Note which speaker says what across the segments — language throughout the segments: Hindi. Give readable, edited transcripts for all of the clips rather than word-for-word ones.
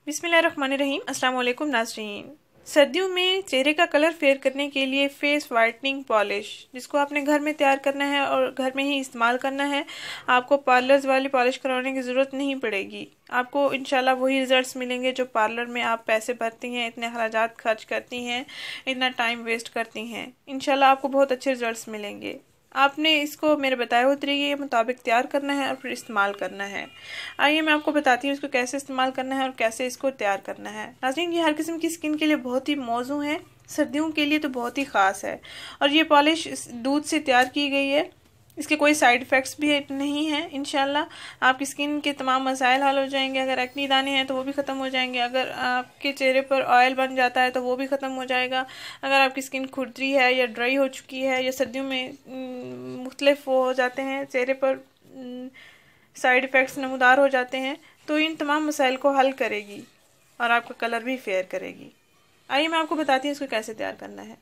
Speaker 1: बिस्मिल्लाहिर्रहमानिर्रहीम। अस्सलाम वालेकुम नाज़रीन। सर्दियों में चेहरे का कलर फेयर करने के लिए फेस वाइटनिंग पॉलिश, जिसको आपने घर में तैयार करना है और घर में ही इस्तेमाल करना है। आपको पार्लर्स वाली पॉलिश करवाने की ज़रूरत नहीं पड़ेगी। आपको इंशाल्लाह वही रिजल्ट्स मिलेंगे जो पार्लर में आप पैसे भरती हैं, इतने अखराजात खर्च करती हैं, इतना टाइम वेस्ट करती हैं। इंशाल्लाह आपको बहुत अच्छे रिजल्ट्स मिलेंगे। आपने इसको मेरे बताए हुए तरीके के मुताबिक तैयार करना है और फिर इस्तेमाल करना है। आइए मैं आपको बताती हूँ इसको कैसे इस्तेमाल करना है और कैसे इसको तैयार करना है। नाज़रीन, ये हर किस्म की स्किन के लिए बहुत ही मौजू है, सर्दियों के लिए तो बहुत ही ख़ास है। और ये पॉलिश दूध से तैयार की गई है, इसके कोई साइड इफ़ेक्ट्स भी नहीं हैं। इंशाल्लाह आपकी स्किन के तमाम मसाइल हल हो जाएंगे। अगर एक्नी दाने हैं तो वो भी ख़त्म हो जाएंगे। अगर आपके चेहरे पर ऑयल बन जाता है तो वो भी ख़त्म हो जाएगा। अगर आपकी स्किन खुरदरी है या ड्राई हो चुकी है या सर्दियों में मुख्तलिफ वो हो जाते हैं, चेहरे पर साइड इफ़ेक्ट्स नमूदार हो जाते हैं, तो इन तमाम मसाइल को हल करेगी और आपका कलर भी फेयर करेगी। आइए मैं आपको बताती हूँ इसको कैसे तैयार करना है।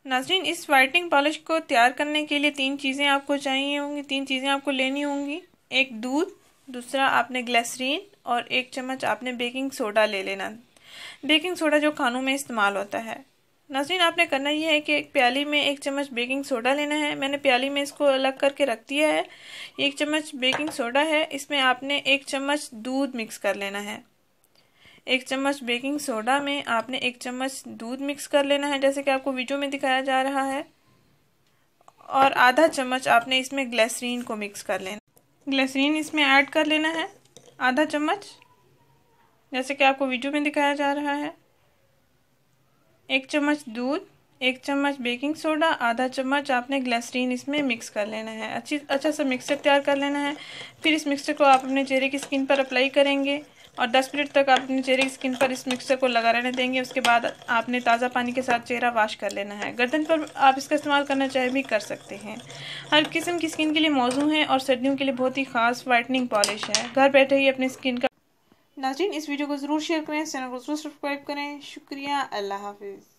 Speaker 1: नाज़रीन, इस वाइटनिंग पॉलिश को तैयार करने के लिए 3 चीज़ें आपको चाहिए होंगी, 3 चीज़ें आपको लेनी होंगी। एक दूध, दूसरा आपने ग्लिसरीन और 1 चम्मच आपने बेकिंग सोडा ले लेना। बेकिंग सोडा जो खानों में इस्तेमाल होता है। नाज़रीन, आपने करना ये है कि एक प्याली में 1 चम्मच बेकिंग सोडा लेना है। मैंने प्याली में इसको अलग करके रख दिया है। 1 चम्मच बेकिंग सोडा है, इसमें आपने 1 चम्मच दूध मिक्स कर लेना है। 1 चम्मच बेकिंग सोडा में आपने 1 चम्मच दूध मिक्स कर लेना है, जैसे कि आपको वीडियो में दिखाया जा रहा है। और आधा चम्मच आपने इसमें ग्लिसरीन को मिक्स कर लेना। ग्लिसरीन इसमें ऐड कर लेना है आधा चम्मच, जैसे कि आपको वीडियो में दिखाया जा रहा है। 1 चम्मच दूध, 1 चम्मच बेकिंग सोडा, आधा चम्मच आपने ग्लिसरीन इसमें मिक्स कर लेना है। अच्छा सा मिक्सचर तैयार कर लेना है। फिर इस मिक्सचर को आप अपने चेहरे की स्किन पर अप्लाई करेंगे और 10 मिनट तक आप अपने चेहरे की स्किन पर इस मिक्सचर को लगा रहने देंगे। उसके बाद आपने ताज़ा पानी के साथ चेहरा वॉश कर लेना है। गर्दन पर आप इसका इस्तेमाल करना चाहे भी कर सकते हैं। हर किस्म की स्किन के लिए मौजू है और सर्दियों के लिए बहुत ही ख़ास वाइटनिंग पॉलिश है। घर बैठे ही अपनी स्किन का। नाज़रीन, इस वीडियो को ज़रूर शेयर करें, चैनल को ज़रूर सब्सक्राइब करें। शुक्रिया, अल्लाह हाफिज़।